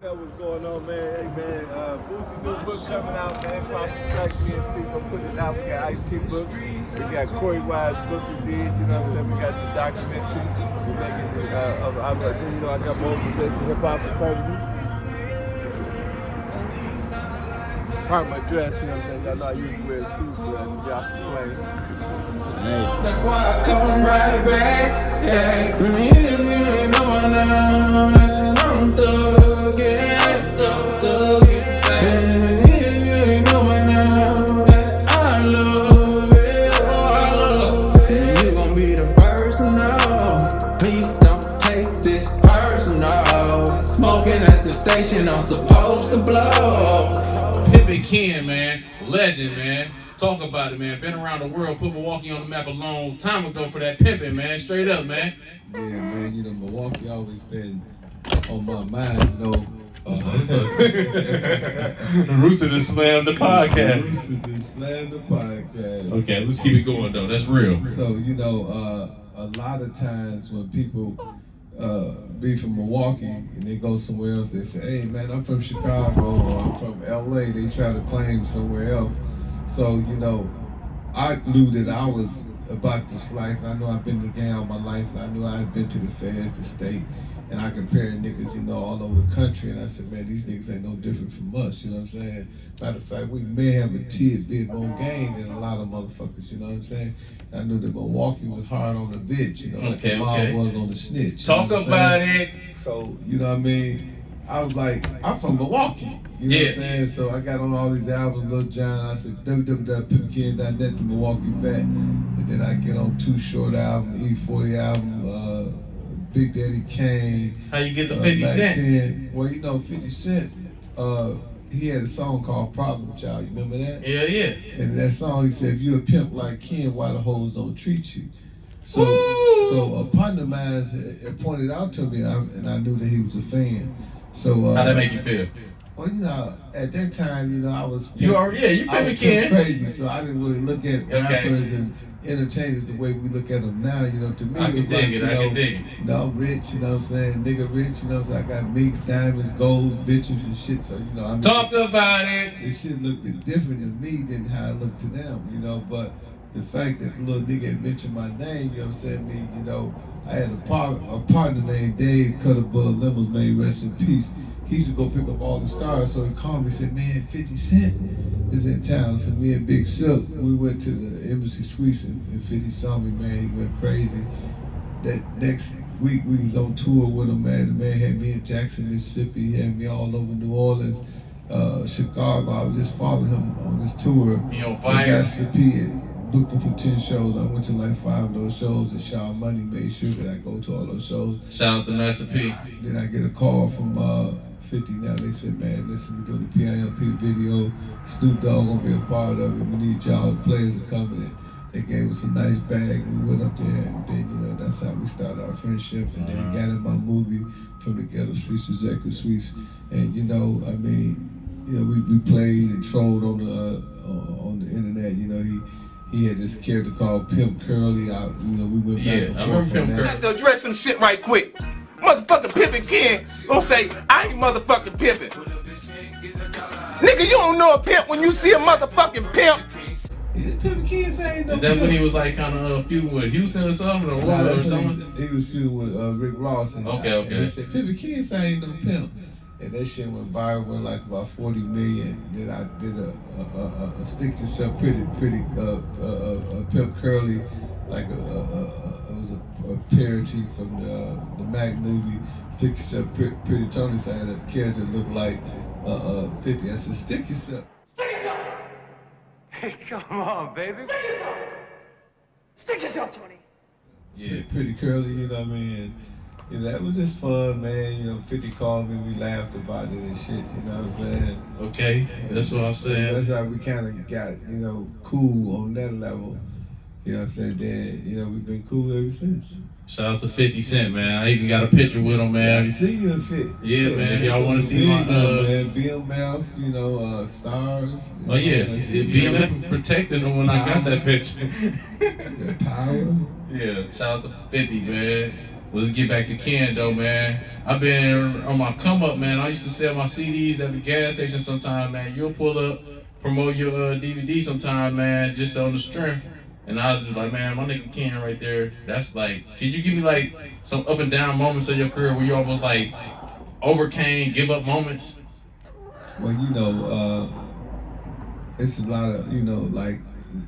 That what's going on, man. Hey, man, Boosie new book coming out, man. Cross the track, me and Steve gonna put it out. We got Ice-T book. We got Corey Wise book we did, you know what I'm saying? We got the documentary. We making I got more possession hip hop fraternity. Part of my dress, you know what I'm saying? Y'all know I used to wear a suit, but I just got off the plane. That's why I come right back. Yeah, me ain't no one now. I'm thuggin'. You know my now that I love it. Oh, I love it. You gon' be the first to know. Please don't take this personal. Smoking at the station, I'm supposed to blow. PIMPIN, man, legend, man. Talk about it, man. Been around the world, put Milwaukee on the map a long time ago for that pimping, man. Straight up, man. Yeah, man. You know, Milwaukee always been on my mind, you know. Rooster to slam the podcast. Rooster to slam the podcast. Okay, let's keep it going, though. That's real. So, you know, a lot of times when people be from Milwaukee and they go somewhere else, they say, hey, man, I'm from Chicago or I'm from LA. They try to claim somewhere else. So, you know, I knew that I was about this life. I know I've been to the game all my life. I knew I'd been to the feds, the state, and I compared niggas, you know, all over the country. And I said, man, these niggas ain't no different from us, you know what I'm saying? Matter of fact, we may have a bit more game than a lot of motherfuckers, you know what I'm saying? I knew that Milwaukee was hard on the bitch, you know, like the mob was on the snitch. Talk about it. So, you know what I mean? I was like, I'm from Milwaukee. You know what I'm saying? So I got on all these albums, Lil Jon. I said, www.pimpkin.net to Milwaukee vet. And then I get on Too Short album, E40 album, Big Daddy Kane. How you get the 50 Cent? 10. Well, you know, 50 Cent, he had a song called Problem Child. You remember that? Yeah, yeah. And in that song, he said, if you're a pimp like Ken, why the hoes don't treat you? So a partner of mine had pointed out to me, and I knew that he was a fan. So how'd that make you feel? Well, you know, at that time, you know, I was you pimping Ken. Crazy, so I didn't really look at rappers and entertainers the way we look at them now. You know, to me, I can dig it. You know, I'm rich. You know what I'm saying? Nigga rich. You know what I'm saying? I got meeks, diamonds, golds, bitches, and shit. So you know, I'm talk about it. This shit looked different to me than how it looked to them. You know, but the fact that the little nigga had mentioned my name, you know what I'm saying? Me, you know, I had a partner named Dave Cutterbug Lemons, may rest in peace. He used to go pick up all the stars, so he called me and said, man, 50 Cent is in town. So me and Big Silk, we went to the Embassy Suites and 50 saw me, man, he went crazy. That next week we was on tour with him, man. The man had me in Jackson, Mississippi, he had me all over New Orleans, Chicago. I was just following him on this tour. He on fire. Master P booked him for 10 shows. I went to like 5 of those shows, and Shaw Money made sure that I go to all those shows. Shout out to Master P. Then I get a call from 50 now. They said, man, listen, we're doing the PIMP video. Snoop Dogg gonna be a part of it. We need y'all players to come in. They gave us a nice bag. We went up there, and then, you know, that's how we started our friendship. And then he got in my movie, From the Ghetto Streets to Executive Suites. And, you know, I mean, you know, we played and trolled on the internet. You know, he had this character called Pimp Curly. You know, we went back and forth. I remember Pimp Curly. I have to address some shit right quick. Motherfucking pimpin' Ken gonna say, I ain't motherfucking pimpin'. Nigga, you don't know a pimp when you see a motherfucking pimp. Pimpin' Ken say ain't no Is that pimp. when he was like kind of feuding with Houston or something, or what, or something? He was feuding with Rick Ross. And Okay. And he said, Pimpin' Ken say ain't no pimp. And that shit went viral, went like about 40 million. Then I did a Stick Yourself Pretty, Pimp Curly, like it was a parody from the Mac movie, Stick Yourself Pretty Tony. So I had a character that looked like 50. I said, Stick Yourself. Hey, come on, baby. Stick yourself! Stick yourself, Tony! Yeah, Pretty Curly, you know what I mean? And that was just fun, man. You know, 50 called me, we laughed about it and shit, you know what I'm saying? Okay, that's what I'm saying. That's how we kind of got, you know, cool on that level. You know what I'm saying? Then, you know, we've been cool ever since. Shout out to 50 Cent, man. I even got a picture with him, man. I see you in Fit. Yeah, man. Y'all want to see my man, BMF, you know, stars. Oh yeah, BMF protecting him when I got that picture. The power. Yeah, shout out to 50, man. let's get back to Ken though, man. I've been on my come up, man. I used to sell my CDs at the gas station sometime, man. You'll pull up, promote your DVD sometime, man, just on the strength. And I was just like, man, my nigga Ken right there, that's like, could you give me like some up and down moments of your career where you almost like overcame, give up moments? Well, you know, it's a lot of, you know, like,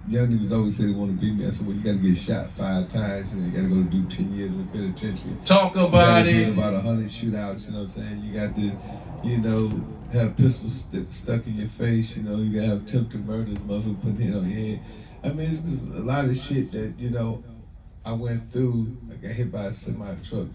young niggas always say they want to be me. I said, well, you got to get shot 5 times. You know, you got to go to do 10 years in the penitentiary. Talk about it. You got about 100 shootouts, you know what I'm saying? You got to, you know, have pistols stuck in your face. You know, you got to have attempted murders, motherfucker putting it on your head. I mean, it's a lot of shit that, you know, I went through. I got hit by a semi-truck.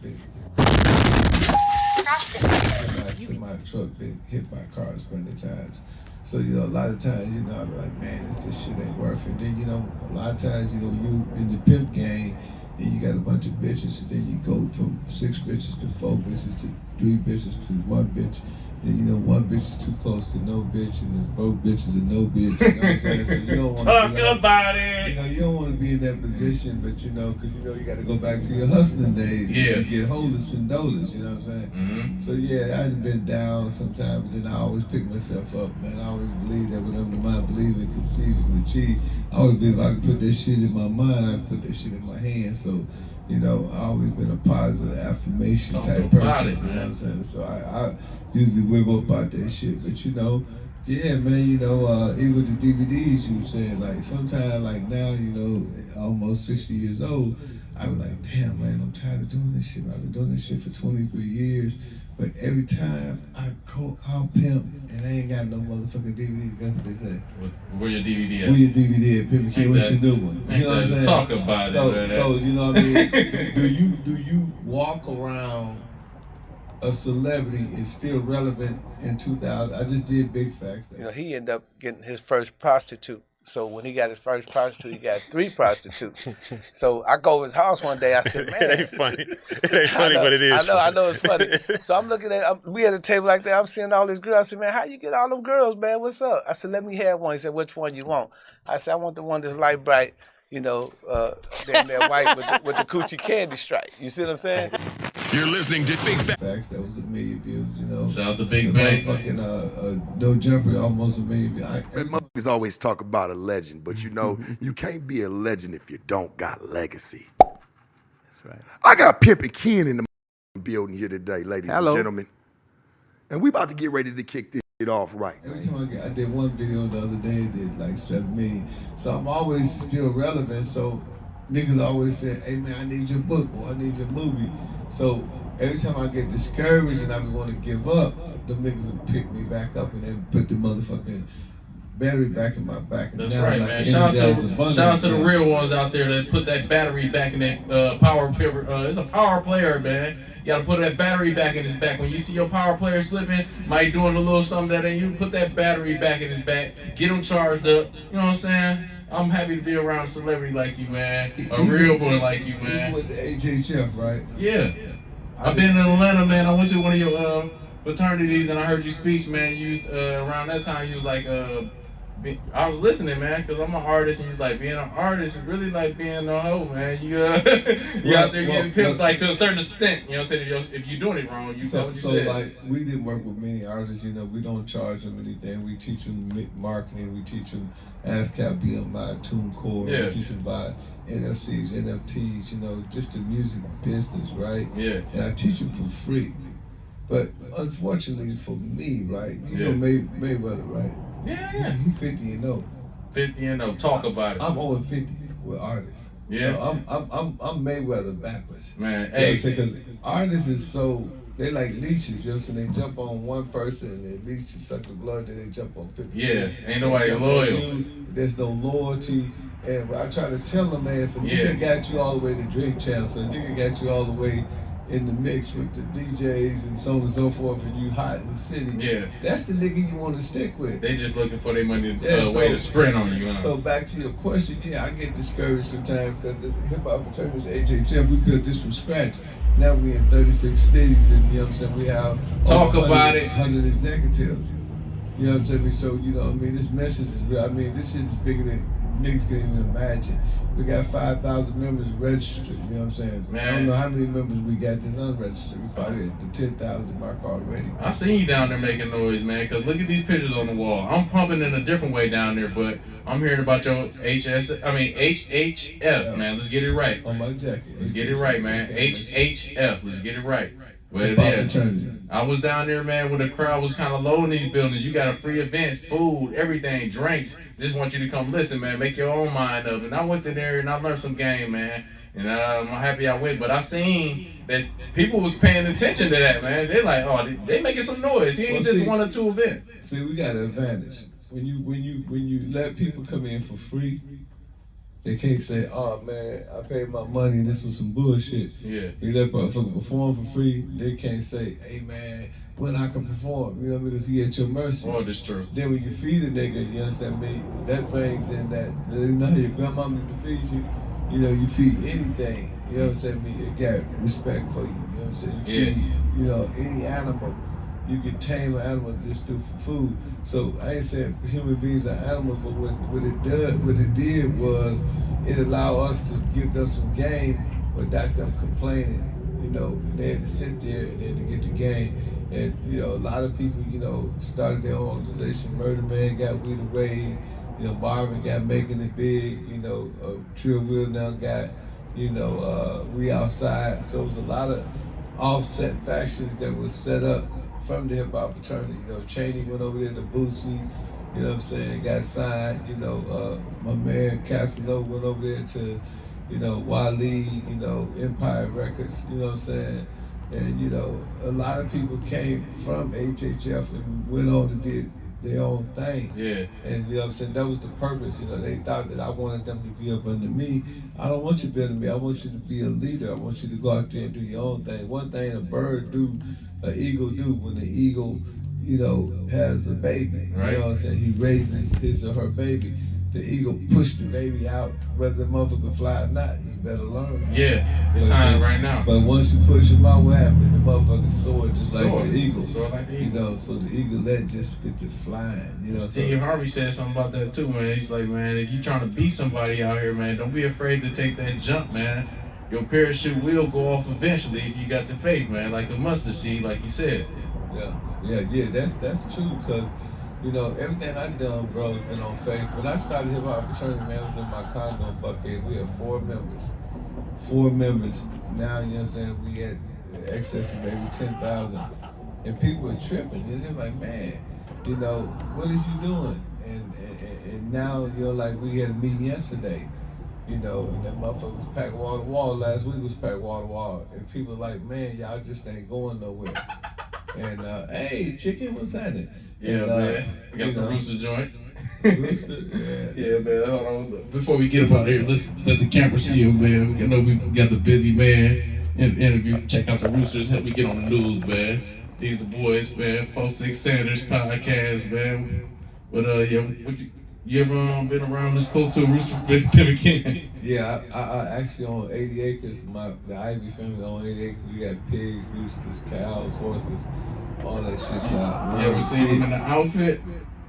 Been hit by cars plenty of times. So, you know, a lot of times, you know, I be like, man, this shit ain't worth it. Then, you know, a lot of times, you know, you in the pimp game, and you got a bunch of bitches, and then you go from 6 bitches to 4 bitches to 3 bitches to 1 bitch. Then, you know, 1 bitch is too close to no bitch, and there's both bitches and no bitch. You know what I'm saying? So you don't want Talk about it. You know, you don't want to be in that position, but you know, because you know you got to go back to your hustling days. Yeah. You get holers and dolers, you know what I'm saying? Mm-hmm. So yeah, I've been down sometimes, but then I always pick myself up, man. I always believe that whatever the mind believe and conceive and achieve. I always believe if I can put that shit in my mind, I can put that shit in my hand. So, you know, I always been a positive affirmation type person. You know what I'm saying? So I usually wiggle up out that shit, but you know. Yeah, man, you know, even with the DVDs, you said, like, sometimes, like, now, you know, almost 60 years old, I was like, damn, man, I'm tired of doing this shit. I've been doing this shit for 23 years, but every time I go out pimp and I ain't got no motherfucking DVDs, that's what they say. Where your DVD at? Where your DVD at, Pimpin' King? What's your new one? You know what I'm saying? Talk about it. So, you know what I mean? do you walk around a celebrity is still relevant in 2000. I just did Big Facts. You know, he ended up getting his first prostitute. So when he got his first prostitute, he got 3 prostitutes. So I go to his house one day. I said, man, it ain't funny. It ain't funny, but it is. I know it's funny. So I'm looking at, we at a table like that. I'm seeing all these girls. I said, man, how you get all them girls, man? What's up? I said, let me have one. He said, which one you want? I said, I want the one that's light bright, you know, damn near white with the coochie candy stripe. You see what I'm saying? You're listening to Big Facts. That was 1 million views, you know. Shout out to Big Bang. Fucking No Jumper, almost 1 million views. Motherfuckers always talk about a legend, but you know, you can't be a legend if you don't got legacy. That's right. I got Pimpin' Ken in the building here today, ladies and gentlemen. And we about to get ready to kick this shit off right. Every time I did one video the other day, it did like 7 million. So I'm always still relevant. So niggas always say, hey man, I need your book or I need your movie. So every time I get discouraged and I want to give up, them niggas will pick me back up and then put the motherfucking battery back in my back. And that's now right, like man. Shout out to the real ones out there that put that battery back in that power player. It's a power player, man. You gotta put that battery back in his back. When you see your power player slipping, might doing a little something that ain't you, put that battery back in his back, get him charged up. You know what I'm saying? I'm happy to be around a celebrity like you, man. A real boy like you, man. You with the HHF, right? Yeah. I've been in Atlanta, man. I went to one of your fraternities and I heard you speak, man. You around that time, you was like, I was listening, man, because I'm an artist, and you was like, being an artist is really like being a hoe, man. You out there getting pimped, like, to a certain extent. You know what I'm saying? If you're doing it wrong, you know what you said. So, like, we didn't work with many artists, you know. We don't charge them anything. We teach them marketing. We teach them ASCAP, BMI, TuneCore. We teach them about NFCs, NFTs, you know, just the music business, right? Yeah. And I teach them for free. But unfortunately for me, right, you know Mayweather, right? Yeah. He 50 and 0. 50 and 0. Talk about it. I'm 0 and 50 with artists. Yeah. So I'm Mayweather backwards. Man, hey. Because artists is so, they like leeches, you know what I'm saying? They jump on one person and they leech and suck the blood, then they jump on people. Yeah, ain't nobody loyal. There's no loyalty. And I try to tell them, man, if a nigga got you all the way to Drink Champs, so a nigga got you all the way in the mix with the DJs and so on and so forth, and you hot in the city, that's the nigga you want to stick with. They just looking for their money way to sprint on you. Huh? So back to your question, I get discouraged sometimes because the hip-hop fraternity is HHM. We built this from scratch. Now we in 36 cities, and you know what I'm saying, we have talk about it. 100 executives. You know what I'm saying? So, you know what I mean, this message is real. I mean, this shit is bigger than niggas can't even imagine. We got 5,000 members registered, you know what I'm saying? Man. I don't know how many members we got that's unregistered. We probably at the 10,000 mark already. I seen you down there making noise, man, because look at these pictures on the wall. I'm pumping in a different way down there, but I'm hearing about your HHF, man. Let's get it right. On my jacket. Let's get it right, man. HHF. Let's get it right. But I was down there, man, where the crowd was kind of low in these buildings. You got a free events, food, everything, drinks. Just want you to come listen, man. Make your own mind up. And I went in there and I learned some game, man. And I'm happy I went. But I seen that people was paying attention to that, man. They're like, oh, they making some noise. He ain't just 1 or 2 events. See, we got an advantage. When you let people come in for free, they can't say, oh man, I paid my money and this was some bullshit. Yeah. You let motherfucker perform for free, they can't say, hey man, when I can perform, you know what I mean? Because he at your mercy. Oh, that's true. Then when you feed a nigga, you understand me, that brings in that, you know how your grandma used to feed you? You know, you feed anything, you know what I'm saying? Me, it got respect for you, you know what I'm saying? You feed, you know, any animal. You can tame an animal just through food. So I ain't saying human beings are animals, but what it did was it allowed us to give them some game without them complaining. You know, they had to sit there and they had to get the game. And you know, a lot of people, you know, started their own organization. Murder Man got We the Wave. You know, Marvin got Making It Big. You know, Trill Will now got, you know, We Outside. So it was a lot of offset factions that was set up from the hip hop fraternity. You know, Cheney went over there to Boosie, you know what I'm saying, got signed. You know, my man Casanova went over there to, you know, Wale, you know, Empire Records, you know what I'm saying? And, you know, a lot of people came from HHF and went on and did their own thing. Yeah. And you know what I'm saying, that was the purpose. You know, they thought that I wanted them to be up under me. I don't want you to be under me. I want you to be a leader. I want you to go out there and do your own thing. One thing a bird do, an eagle do. When the eagle, you know, has a baby, right. You know what I'm saying, he raises his or her baby. The eagle pushed the baby out, whether the motherfucker fly or not. You better learn. Yeah, it's time right now. But once you push him out, what happened? The motherfucker soared just like the eagle. Soared like the eagle. You know, so the eagle let just get to flying. You know, Steve Harvey said something about that too, man. He's like, man, if you trying to beat somebody out here, man, don't be afraid to take that jump, man. Your parachute will go off eventually if you got the faith, man, like a mustard seed, like you said. Yeah, that's true, because you know, everything I done, bro, has been on faith. When I started hip hop fraternity, man, I was in my condo in Buckhead. We had 4 members. 4 members. Now, you know what I'm saying, we had excess of maybe 10,000. And people were tripping. And they're like, man, you know, what is you doing? And now, you know, like we had a meeting yesterday, you know, and that motherfucker was packed wall to wall. Last week was packed wall to wall. And people like, man, y'all just ain't going nowhere. And hey, chicken, what's happening? Yeah, and, man. We got the Rooster joint. Rooster, yeah, man. Hold on. Before we get up out here, let's let the camera see you, man. We know we got the busy man interview. Check out the Roosters. Help me get on the news, man. These the boys, man. 4-6 Sanders podcast, man. But yeah, you ever been around this close to a rooster, Pimpin' King? Yeah, I actually own 80 acres. The Ivy family own 80 acres. We got pigs, roosters, cows, horses, all that shit. So you ever seen him in the outfit?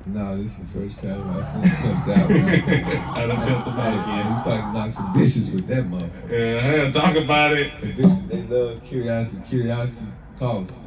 No, this is the first time I've seen him pimped out, man. I done pimped him out, yeah. We probably knock some bitches with that motherfucker. Yeah, talk about it. The bitches, they love curiosity. Curiosity costs.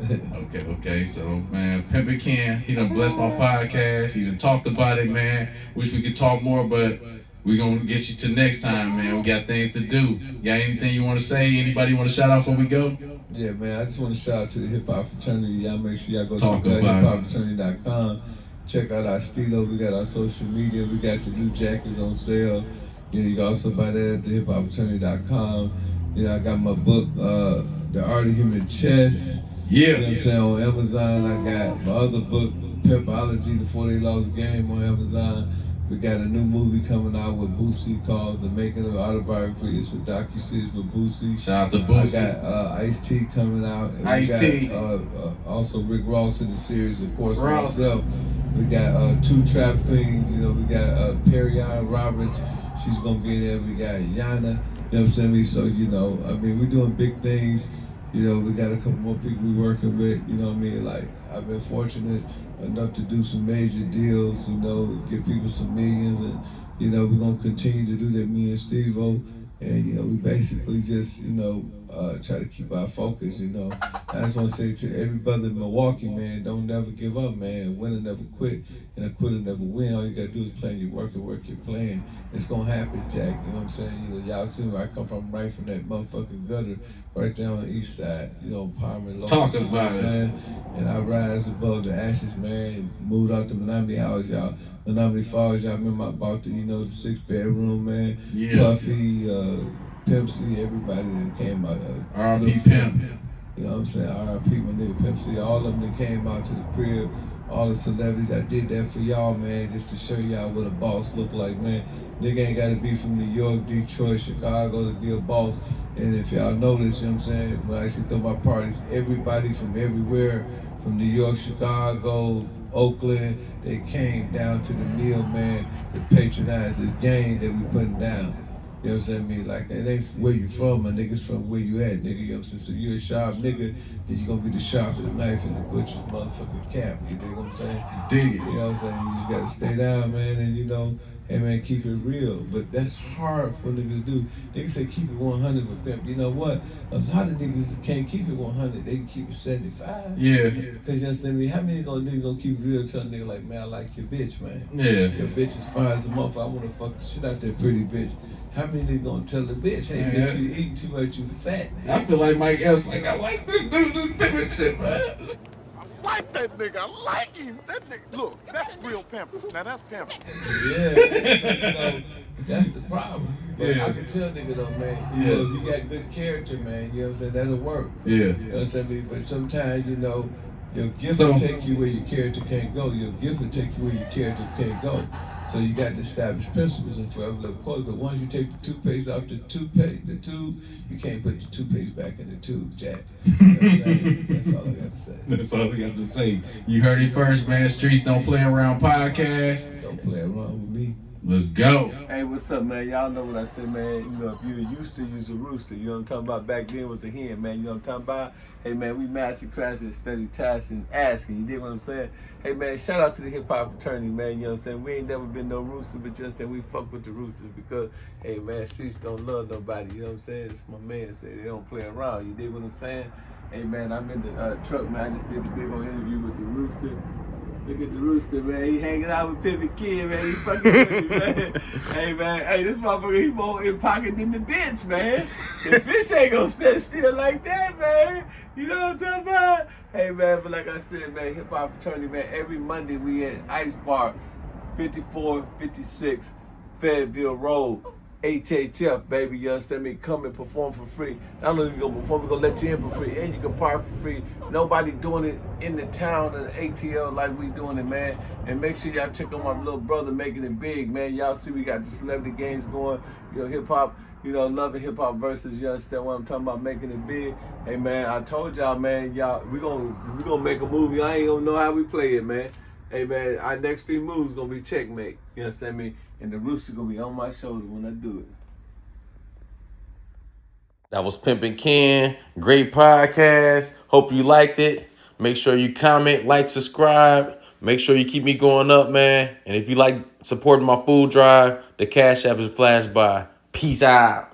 Okay, so man, Pimpin' Ken, he done blessed my podcast. He done talked about it, man. Wish we could talk more, but we gonna get you to next time, man. We got things to do. Got anything you want to say? Anybody want to shout out before we go? Yeah, man, I just want to shout out to the hip hop fraternity. Y'all make sure y'all go check out hiphopfraternity.com. Check out our stilo. We got our social media. We got the new jackets on sale. You know, you can also buy that at the hiphopfraternity.com. You know, I got my book, The Art of Human Chess. Yeah. You know what I'm saying, on Amazon. I got my other book, Pimpology, The 4 Day Lost Game, on Amazon. We got a new movie coming out with Boosie called The Making of Autobiography. It's a docu-series with Boosie. Shout out to Boosie. I got Ice-T coming out. And Ice-T. Also Rick Ross in the series, of course, myself. We got 2 Trap Queens. You know, we got Perrion Roberts. She's gonna be there. We got Yana. You know what I'm saying? So, you know, I mean, we're doing big things. You know, we got a couple more people we working with, you know what I mean? Like, I've been fortunate enough to do some major deals, you know, give people some millions, and, you know, we're gonna continue to do that, me and Steve-O. And, you know, we basically just, you know, try to keep our focus, you know. I just want to say to every brother in Milwaukee, man, don't never give up, man. Winner never quit, and a quitter never win. All you got to do is plan your work and work your plan. It's going to happen, Jack. You know what I'm saying? You know, y'all see where I come from, right from that motherfucking gutter, right there on the east side, you know, Palmer and Talk about it. And I rise above the ashes, man. Moved out to Menominee House, y'all. Menominee Falls, y'all remember I bought the, you know, the 6-bedroom, man. Yeah. Puffy, Pimp C, everybody that came out. R.I.P. Pimp. You know what I'm saying? R.I.P. my nigga Pimp C. All of them that came out to the crib, all the celebrities. I did that for y'all, man, just to show y'all what a boss look like, man. Nigga ain't gotta be from New York, Detroit, Chicago to be a boss. And if y'all notice, you know what I'm saying, when I actually throw my parties, everybody from everywhere, from New York, Chicago, Oakland, they came down to the meal, man, to patronize this game that we putting down. You know what I'm saying? I mean, like, it ain't where you from, my nigga, it's from where you at, nigga. You know what I'm saying? So you a sharp nigga, then you gonna be the sharpest knife in the butcher's motherfucking cap. You dig what I'm saying? Dig it. You know what I'm saying? You just gotta stay down, man, and you know, hey man, keep it real. But that's hard for a nigga to do. Niggas say keep it 100 with pimp. You know what? A lot of niggas can't keep it 100. They can keep it 75. Yeah. Cause you understand me? How many niggas gonna keep it real? Tell a nigga like, man, I like your bitch, man. Yeah. Your bitch is fine as a motherfucker. I wanna fuck the shit out that pretty bitch. How many niggas gonna tell the bitch, hey, bitch, you eating too much, you fat, bitch. I feel like Mike Epps, like, I like this dude, this pimpin' shit, man. I like that nigga. I like him. That nigga, look, that's real pimping. Now that's pimping. Yeah, you know, that's the problem. But Yeah. I can tell nigga though, man, Yeah. you know, if you got good character, man, you know what I'm saying, that'll work. Yeah. You know what I'm saying? But sometimes, you know, your gift So- will take you where your character can't go. Your gift will take you where your character can't go. So you got to establish principles and forever live code. Because once you take the toothpaste out the tube, you can't put the toothpaste back in the tube, Jack. You know what I'm saying? That's all I got to say. That's all we got to say. You heard it first, man. Streets Don't Play Around podcast. Don't play around with me. Let's go. Hey, what's up, man? Y'all know what I said, man. You know, if you're used to use a rooster, you know what I'm talking about? Back then was a hen, man. You know what I'm talking about? Hey, man, we master crashing, study tasking, asking. You dig what I'm saying? Hey, man, shout out to the hip-hop fraternity, man. You know what I'm saying? We ain't never been no rooster, but just that we fuck with the roosters because, hey, man, streets don't love nobody. You know what I'm saying? It's my man said they don't play around. You dig what I'm saying? Hey, man, I'm in the truck, man. I just did the big old interview with the rooster. Look at the rooster, man. He hanging out with Pimpin' Kid, man. He fucking with me, man. Hey, man. Hey, this motherfucker, he more in pocket than the bitch, man. The bitch ain't gonna stand still like that, man. You know what I'm talking about? Hey, man, but like I said, man, hip-hop fraternity, man, every Monday we at Ice Bar, 5456 Fayetteville Road. HHF, baby, you understand me? Come and perform for free. Not only you gonna perform, we're gonna let you in for free, and you can park for free. Nobody doing it in the town of ATL like we doing it, man. And make sure y'all check on my little brother making it big, man. Y'all see we got the celebrity games going, you know, hip hop, you know, loving hip hop versus, you understand what I'm talking about, making it big. Hey, man, I told y'all, man, y'all, we gonna make a movie. I ain't gonna know how we play it, man. Hey, man, our next 3 moves gonna be checkmate. You understand me? And the rooster gonna be on my shoulder when I do it. That was Pimpin' Ken. Great podcast. Hope you liked it. Make sure you comment, like, subscribe. Make sure you keep me going up, man. And if you like supporting my food drive, the Cash App is flashed by. Peace out.